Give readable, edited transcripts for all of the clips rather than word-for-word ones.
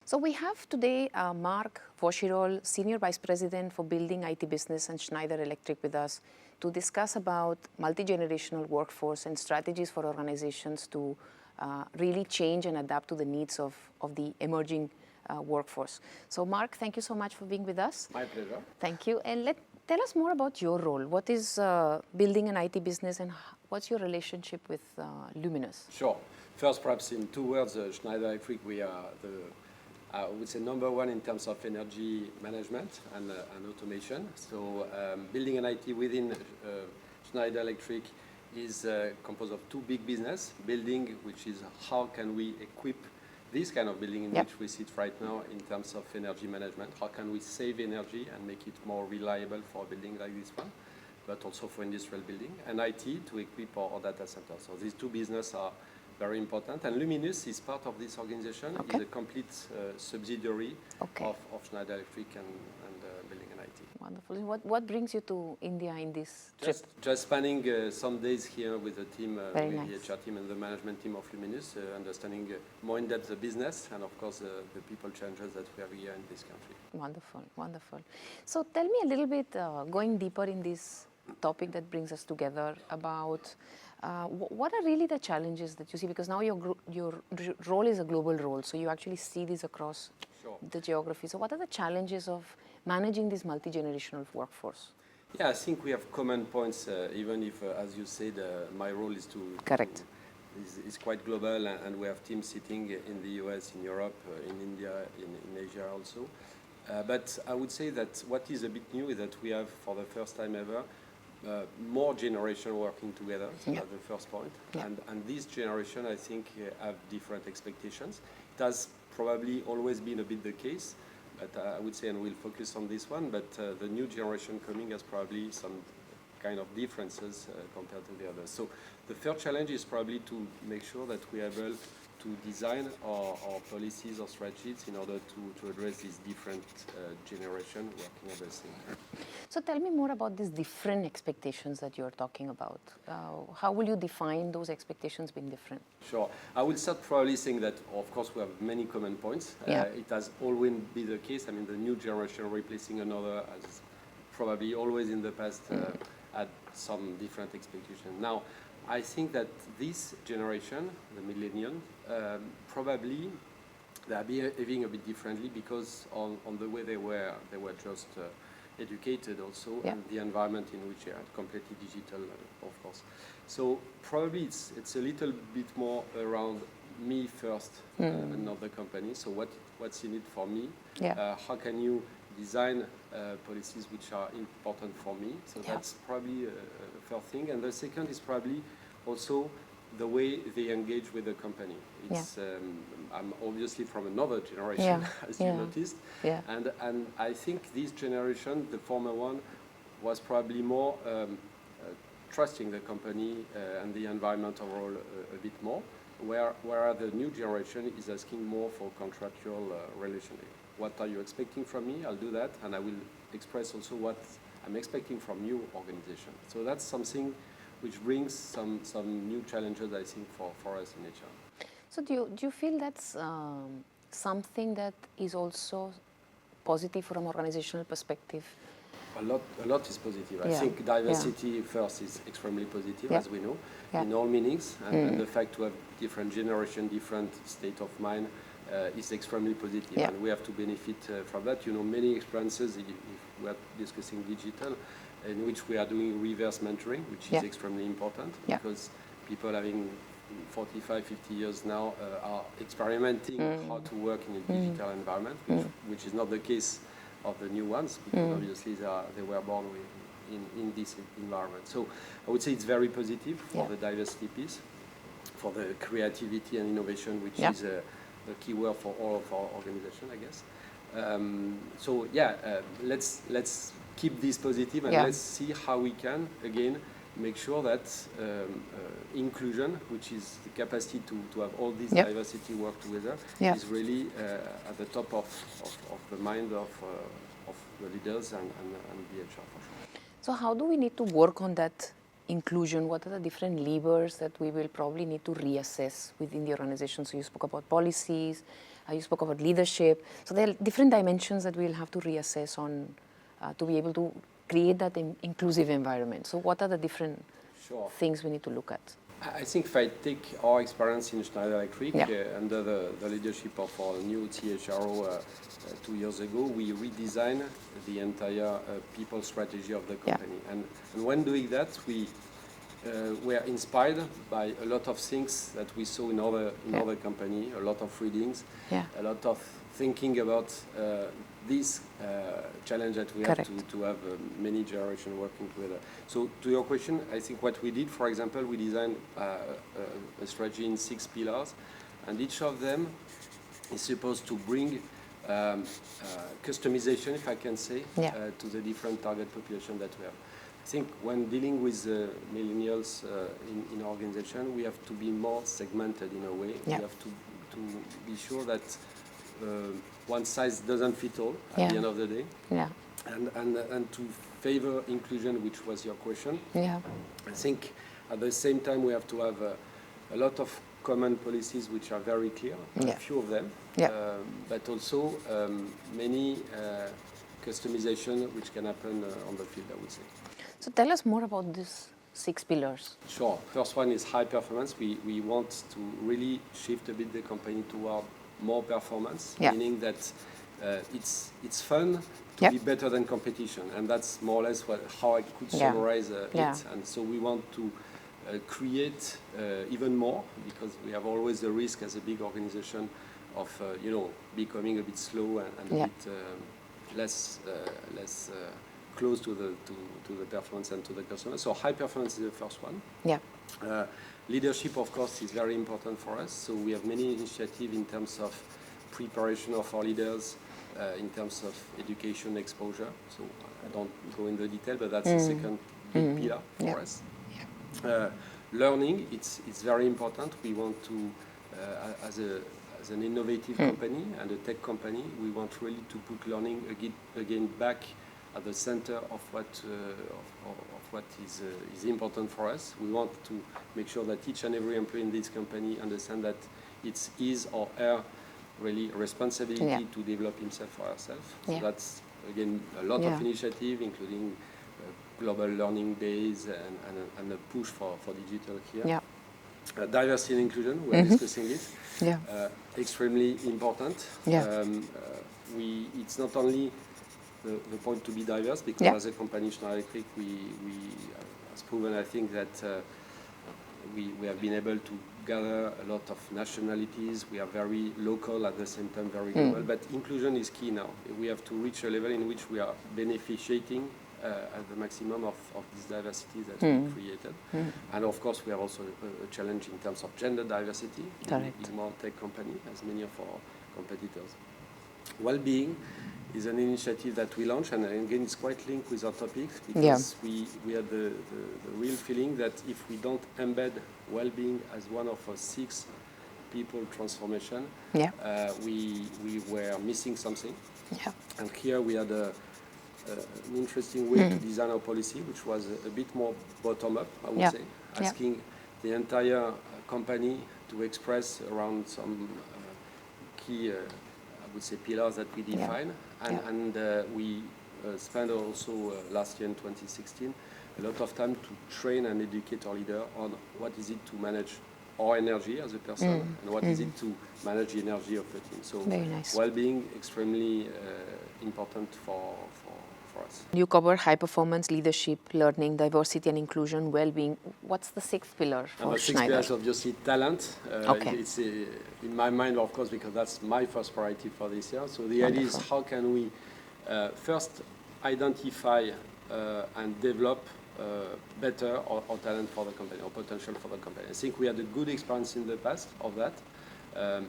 So we have today Marc Bochirol, Senior Vice President for Building IT Business and Schneider Electric with us to discuss about multi-generational workforce and strategies for organizations to really change and adapt to the needs of the emerging workforce. So Marc, thank you so much for being with us. My pleasure. Thank you. And tell us more about your role. What is building an IT business and what's your relationship with Luminous? Sure. First, perhaps in 2 words, Schneider Electric, we are I would say #1 in terms of energy management and automation. So building an IT within Schneider Electric is composed of 2 big business. Building, which is how can we equip this kind of building in which we sit right now in terms of energy management. How can we save energy and make it more reliable for a building like this one, but also for industrial building. And IT to equip our data centers. So these 2 businesses are very important, and Luminous is part of this organization. It's a complete subsidiary of Schneider Electric and Building and IT. Wonderful. What brings you to India in this trip? Just spending some days here with the team, with nice. the HR team and the management team of Luminous, understanding more in depth the business and of course the people challenges that we have here in this country. Wonderful, wonderful. So tell me a little bit, going deeper in this topic that brings us together, about what are really the challenges that you see? Because now your role is a global role, so you actually see this across the geography. So what are the challenges of managing this multi-generational workforce? Yeah, I think we have common points, even if, as you said, my role is to... Correct. Is quite global, and we have teams sitting in the US, in Europe, in India, in Asia also. But I would say that what is a bit new is that we have, for the first time ever, more generation working together. So that's the first point. And this generation, I think, have different expectations. It has probably always been a bit the case, but I would say, and we'll focus on this one, but the new generation coming has probably some kind of differences compared to the others. So the third challenge is probably to make sure that we are able to design our policies or strategies in order to address these different generation working at the same time. So tell me more about these different expectations that you're talking about. How will you define those expectations being different? Sure. I will start probably saying that, of course, we have many common points. It has always been the case. I mean, the new generation replacing another has probably always in the past had some different expectations. Now, I think that this generation, the millennium, probably they are behaving a bit differently because on the way they were just educated also, and the environment in which they are completely digital, of course. So probably it's a little bit more around me first, and not the company. So what's in it for me? How can you design policies which are important for me? So that's probably a first thing. And the second is probably also the way they engage with the company. It's I'm obviously from another generation, as you noticed, and I think this generation, the former one, was probably more trusting the company and the environment overall a bit more, where the new generation is asking more for contractual relationship. What are you expecting from me? I'll do that, and I will express also what I'm expecting from you, organization. So that's something which brings some new challenges, I think, for us in HR. So do you feel that's something that is also positive from an organizational perspective? A lot is positive. I think diversity first is extremely positive, as we know, in all meanings, and the fact to have different generation, different state of mind is extremely positive, and we have to benefit from that. You know, many experiences, if we are discussing digital, in which we are doing reverse mentoring, which is extremely important, because people having 45, 50 years now are experimenting how to work in a digital environment, which is not the case of the new ones, because obviously they were born in this environment. So I would say it's very positive for the diversity piece, for the creativity and innovation, which is a key word for all of our organization, I guess. So let's keep this positive, and let's see how we can again make sure that inclusion, which is the capacity to have all this diversity work together, is really at the top of the mind of the leaders and the HR for sure. So how do we need to work on that inclusion, what are the different levers that we will probably need to reassess within the organization? So you spoke about policies, you spoke about leadership. So there are different dimensions that we'll have to reassess on to be able to create that inclusive environment. So what are the different things we need to look at? I think if I take our experience in Schneider Electric, Yeah. under the leadership of our new CHRO 2 years ago, we redesigned the entire people strategy of the company. And when doing that, we were inspired by a lot of things that we saw in other companies, a lot of readings, a lot of thinking about this challenge that we have to have many generations working together. So to your question, I think what we did, for example, we designed a strategy in 6 pillars, and each of them is supposed to bring customization, if I can say, to the different target population that we have. I think when dealing with millennials in our organization, we have to be more segmented in a way. We have to be sure that one size doesn't fit all at the end of the day. And to favor inclusion, which was your question. I think at the same time we have to have a lot of common policies which are very clear, a few of them, but also many customization which can happen on the field, I would say. So tell us more about these 6 pillars. Sure. First one is high performance. We want to really shift a bit the company toward more performance, meaning that it's fun to be better than competition, and that's more or less how I could summarize it. And so we want to create even more, because we have always the risk as a big organization of becoming a bit slow and a bit less close to the performance and to the customer. So high performance is the first one. Leadership, of course, is very important for us. So we have many initiatives in terms of preparation of our leaders, in terms of education exposure. So I don't go into detail, but that's the second big pillar for us. Learning, it's very important. We want to, as an innovative company and a tech company, we want really to put learning again back at the center of what is important for us. We want to make sure that each and every employee in this company understand that it's his or her really responsibility to develop himself or herself. So that's, again, a lot of initiative, including global learning days and a push for digital here. Diversity and inclusion, we're discussing it. Extremely important. It's not only the point to be diverse, because as a company, Schneider Electric, we has proven, I think, that we have been able to gather a lot of nationalities. We are very local, at the same time very global. But inclusion is key now. We have to reach a level in which we are beneficiating at the maximum of this diversity that we created. And of course, we have also a challenge in terms of gender diversity in more tech company, as many of our competitors. Well-being is an initiative that we launched, and again, it's quite linked with our topic, because we had the real feeling that if we don't embed well-being as one of our 6 people transformation, we were missing something. And here we had an interesting way to design our policy, which was a bit more bottom-up, I would say, asking the entire company to express around some key I would say pillars that we define, and we spent also last year in 2016 a lot of time to train and educate our leader on what is it to manage our energy as a person and what is it to manage the energy of the team. So well-being extremely important for us. You cover high performance, leadership, learning, diversity and inclusion, well-being. What's the 6th pillar for Schneider? 6th pillar is obviously talent. It's in my mind, of course, because that's my first priority for this year. So the idea is how can we first identify and develop better our talent for the company, or potential for the company. I think we had a good experience in the past of that,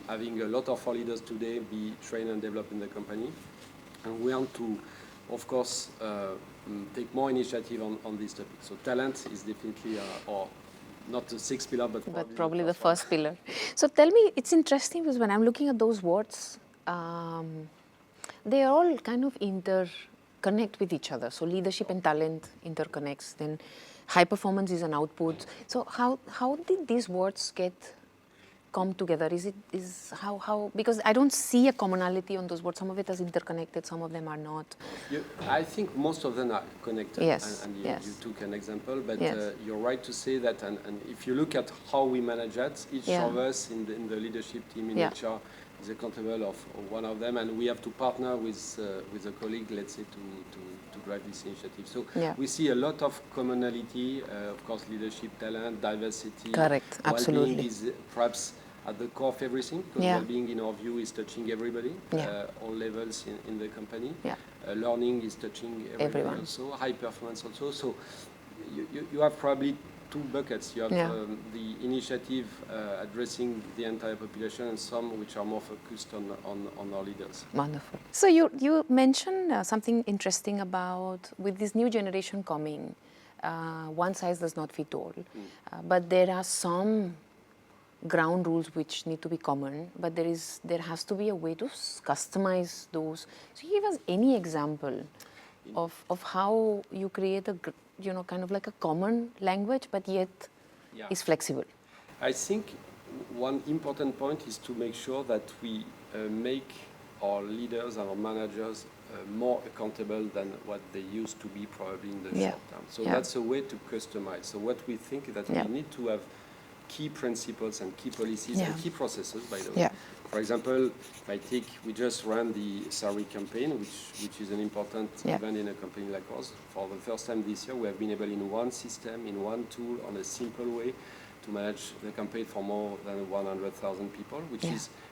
having a lot of our leaders today be trained and developed in the company. And we want to, of course, take more initiative on this topic. So talent is definitely, or not the 6th pillar, but probably the first pillar. So tell me, it's interesting because when I'm looking at those words, they all kind of interconnect with each other. So leadership and talent interconnects. Then high performance is an output. So how did these words come together? Because I don't see a commonality on those words. Some of it is interconnected, some of them are not. I think most of them are connected. Yes, And you, yes. you took an example, but Yes. you're right to say that. And if you look at how we manage that, each Yeah. of us in the leadership team in Yeah. HR is accountable of one of them, and we have to partner with a colleague, let's say, to drive this initiative. So Yeah. we see a lot of commonality, of course, leadership, talent, diversity. Correct, absolutely. Well-being is perhaps at the core of everything, because Yeah. well-being, in our view, is touching everybody, Yeah. all levels in the company. Yeah. Learning is touching Everyone. also, high performance also. So you have probably two buckets. You have Yeah. The initiative addressing the entire population, and some which are more focused on our leaders. Wonderful. So you mentioned something interesting about with this new generation coming, one size does not fit all, but there are some ground rules which need to be common, but there has to be a way to customize those. So give us any example of how you create a kind of like a common language, but yet is flexible. I think one important point is to make sure that we make our leaders and our managers more accountable than what they used to be probably in the short term. So that's a way to customize. So what we think is that we need to have key principles and key policies and key processes, by the way. For example, we just ran the salary campaign, which is an important event in a company like ours. For the first time this year, we have been able, in one system, in one tool, on a simple way, to manage the campaign for more than 100,000 people,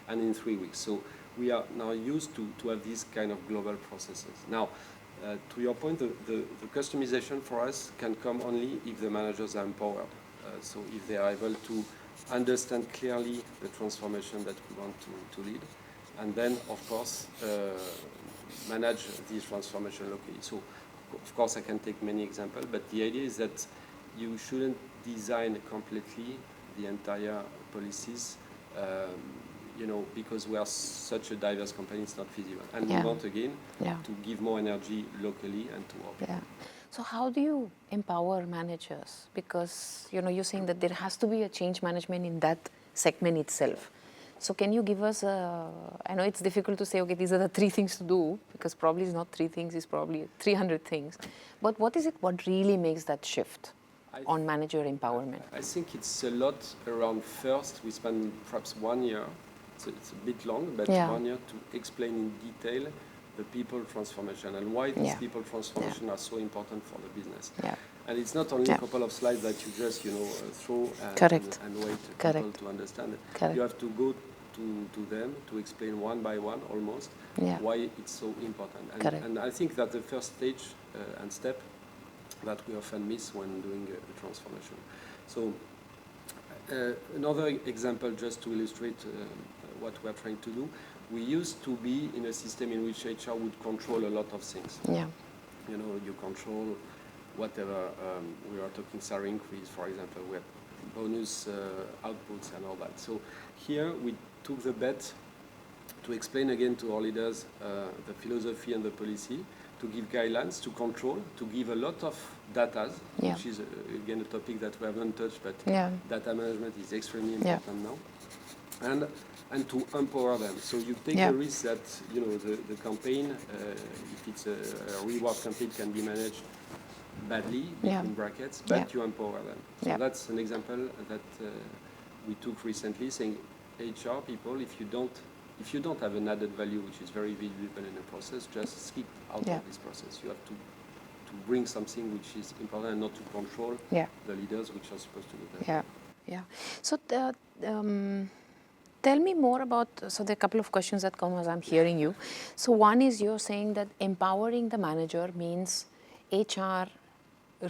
and in 3 weeks. So we are now used to have these kind of global processes. Now, to your point, the customization for us can come only if the managers are empowered. So if they are able to understand clearly the transformation that we want to lead, and then, of course, manage this transformation locally. So, of course, I can take many examples, but the idea is that you shouldn't design completely the entire policies, because we are such a diverse company, it's not feasible. And we want, again, to give more energy locally and to our people. So how do you empower managers? Because you're saying that there has to be a change management in that segment itself. So can you give us I know it's difficult to say, okay, these are the 3 things to do, because probably it's not 3 things, it's probably 300 things. But what is it, what really makes that shift on manager empowerment? I think it's a lot around first. We spend perhaps 1 year, so it's a bit long, but 1 year to explain in detail the people transformation and why these people transformation are so important for the business. And it's not only a couple of slides that you just throw and wait people to understand. You have to go to them to explain one by one almost why it's so important. And I think that the first stage and step that we often miss when doing a transformation. So another example, just to illustrate what we are trying to do. We used to be in a system in which HR would control a lot of things. You control whatever. We are talking salary increase, for example. We have bonus outputs and all that. So here we took the bet to explain again to our leaders the philosophy and the policy, to give guidelines, to control, to give a lot of data, which is again a topic that we haven't touched, but data management is extremely important now. And to empower them. So you take a risk that the campaign, if it's a reward campaign, can be managed badly, in brackets, but you empower them. So that's an example that we took recently, saying HR people, if you don't have an added value which is very visible in the process, just skip out of this process. You have to bring something which is important and not to control the leaders which are supposed to do that. So tell me more about, so there are a couple of questions that come as I'm hearing you. So one is you're saying that empowering the manager means HR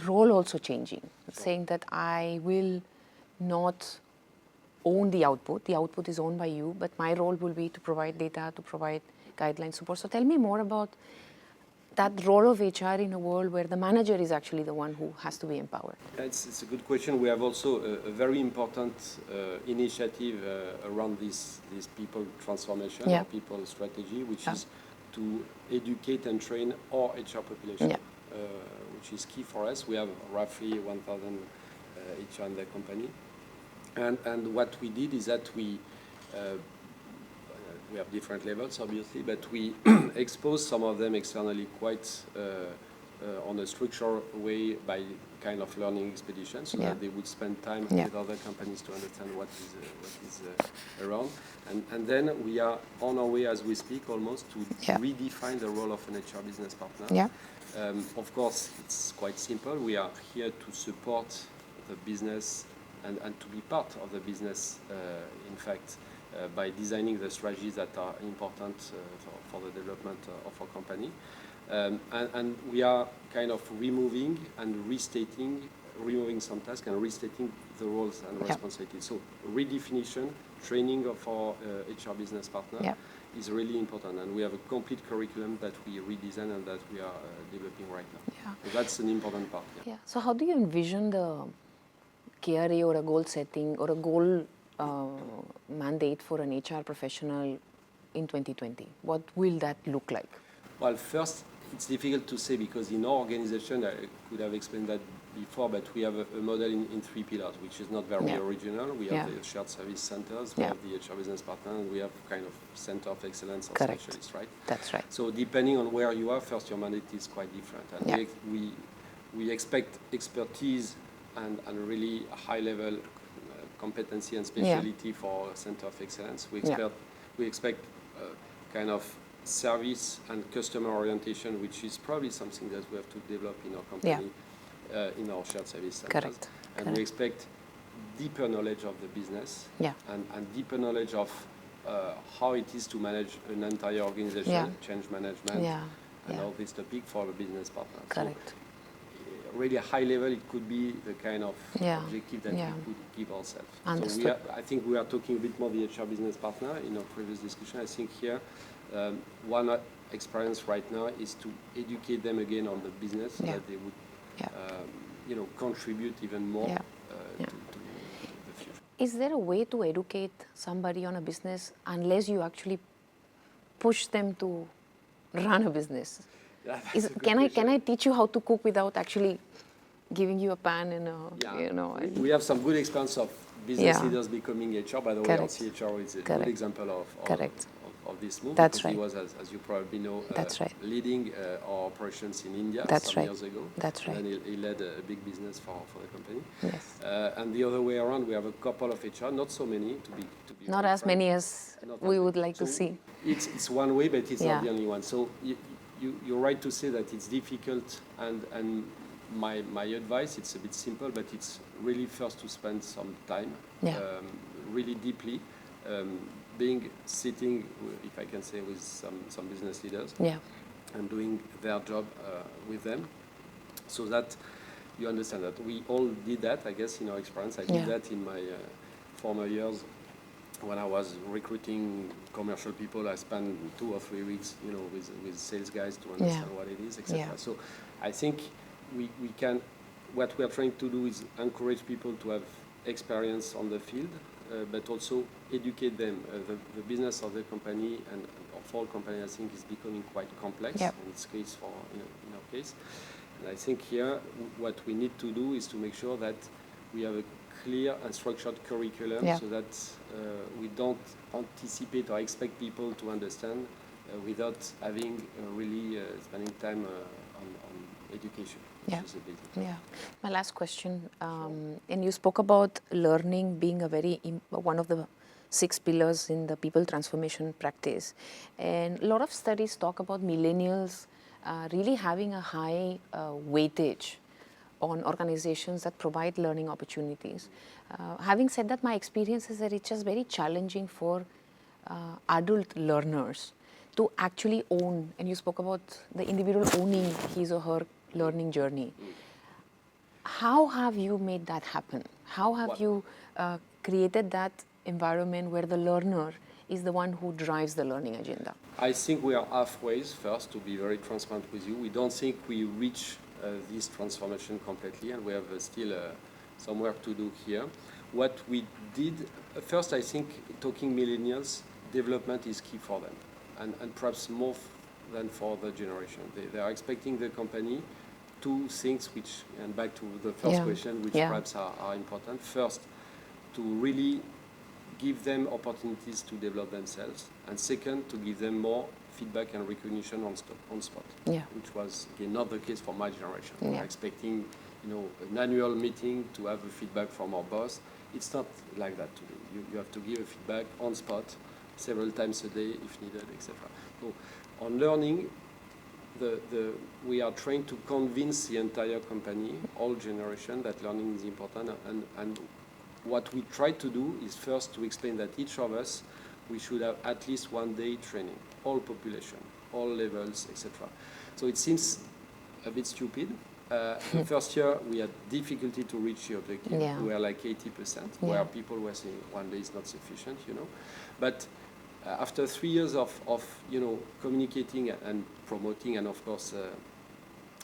role also changing, saying that I will not own the output is owned by you, but my role will be to provide data, to provide guideline support. So tell me more about that role of HR in a world where the manager is actually the one who has to be empowered. It's a good question. We have also a very important initiative around this people transformation, or people strategy, which is to educate and train our HR population which is key for us. We have roughly 1,000 HR in the company. And what we did is that we have different levels, obviously, but we expose some of them externally quite on a structured way by kind of learning expeditions, so that they would spend time with other companies to understand what is around. And then we are on our way, as we speak, almost to redefine the role of an HR business partner. Of course, it's quite simple. We are here to support the business and to be part of the business, in fact, by designing the strategies that are important for the development of our company. And we are kind of removing some tasks and restating the roles and responsibilities. So redefinition, training of our HR business partner is really important. And we have a complete curriculum that we redesign and that we are developing right now. So that's an important part. So how do you envision the KRA or a goal setting or a goal mandate for an HR professional in 2020? What will that look like? Well, first, it's difficult to say because in our organization, I could have explained that before, but we have a model in 3 pillars, which is not very original. We have the shared service centers, we have the HR business partner, and we have kind of center of excellence or specialists, right? That's right. So depending on where you are, first, your mandate is quite different. And we expect expertise and really high-level competency and speciality for center of excellence. We expect kind of service and customer orientation, which is probably something that we have to develop in our company, in our shared service centers. And we expect deeper knowledge of the business and deeper knowledge of how it is to manage an entire organization, change management, and all this topic for a business partner. Correct. So, really high level, it could be the kind of objective that we could give ourselves. Understood. So I think we are talking a bit more the HR business partner in our previous discussion. I think here, one experience right now is to educate them again on the business so that they would contribute even more to the future. Is there a way to educate somebody on a business unless you actually push them to run a business? Can I teach you how to cook without actually giving you a pan and we have some good experience of business leaders becoming HR. By the way, our CHRO is a good example of this move. That's because he was, as you probably know, leading our operations in India years ago. That's right. And he led a big business for the company. Yes. And the other way around, we have a couple of HR, not so many to be not as many as we would like to see. It's one way, but it's not the only one. So you're right to say that it's difficult, and my advice, it's a bit simple, but it's really first to spend some time, really deeply, sitting, if I can say, with some business leaders, and doing their job with them, so that you understand that. We all did that, I guess, in our experience. I did that in my former years. When I was recruiting commercial people, I spent 2 or 3 weeks, with sales guys to understand what it is, etc. So I think we can. What we are trying to do is encourage people to have experience on the field, but also educate them. The business of the company and of all companies, I think, is becoming quite complex in its case in our case. And I think here what we need to do is to make sure that we have a clear and structured curriculum so that we don't anticipate or expect people to understand without having really spending time on education. My last question, and you spoke about learning being one of the 6 pillars in the people transformation practice, and a lot of studies talk about millennials really having a high weightage on organizations that provide learning opportunities. Having said that, my experience is that it's just very challenging for adult learners to actually own, and you spoke about the individual owning his or her learning journey. How have you made that happen? How have you created that environment where the learner is the one who drives the learning agenda? I think we are halfway, first, to be very transparent with you. We don't think we reach this transformation completely, and we have still some work to do here. What we did, first, I think, talking millennials, development is key for them, and perhaps more than for the generation. They are expecting the company two things which, and back to the first question, which perhaps are important. First, to really give them opportunities to develop themselves, and second, to give them more feedback and recognition on spot, which was again not the case for my generation. We're expecting, an annual meeting to have a feedback from our boss. It's not like that today. You have to give a feedback on spot several times a day if needed, etc. So on learning, we are trying to convince the entire company, all generation, that learning is important. And what we try to do is first to explain that each of us, we should have at least 1 day training, all population, all levels, etc. So it seems a bit stupid. The first year, we had difficulty to reach the objective. We were like 80%, where people were saying 1 day is not sufficient, But after 3 years of communicating and promoting, and of course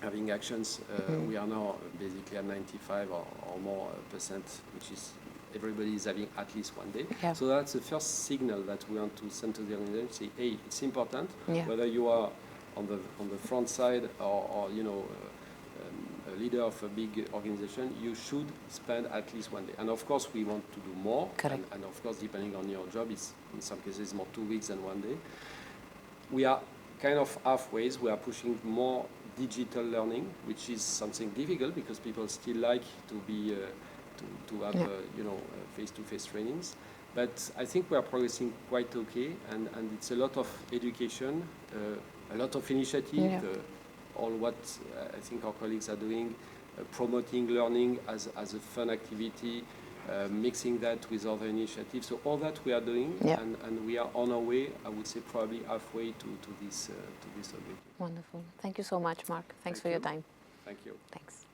having actions, we are now basically at 95 or more %, which is everybody is having at least 1 day. So that's the first signal that we want to send to the organization. Say, hey, it's important, whether you are on the front side or a leader of a big organization, you should spend at least 1 day. And of course, we want to do more. And of course, depending on your job, it's in some cases more 2 weeks than 1 day. We are kind of halfway. We are pushing more digital learning, which is something difficult because people still like to be to have face-to-face trainings. But I think we are progressing quite okay, and it's a lot of education, a lot of initiative. All what I think our colleagues are doing, promoting learning as a fun activity, mixing that with other initiatives. So all that we are doing, and we are on our way, I would say probably halfway to this objective. Wonderful. Thank you so much, Marc. Thanks for your time. Thank you. Thanks.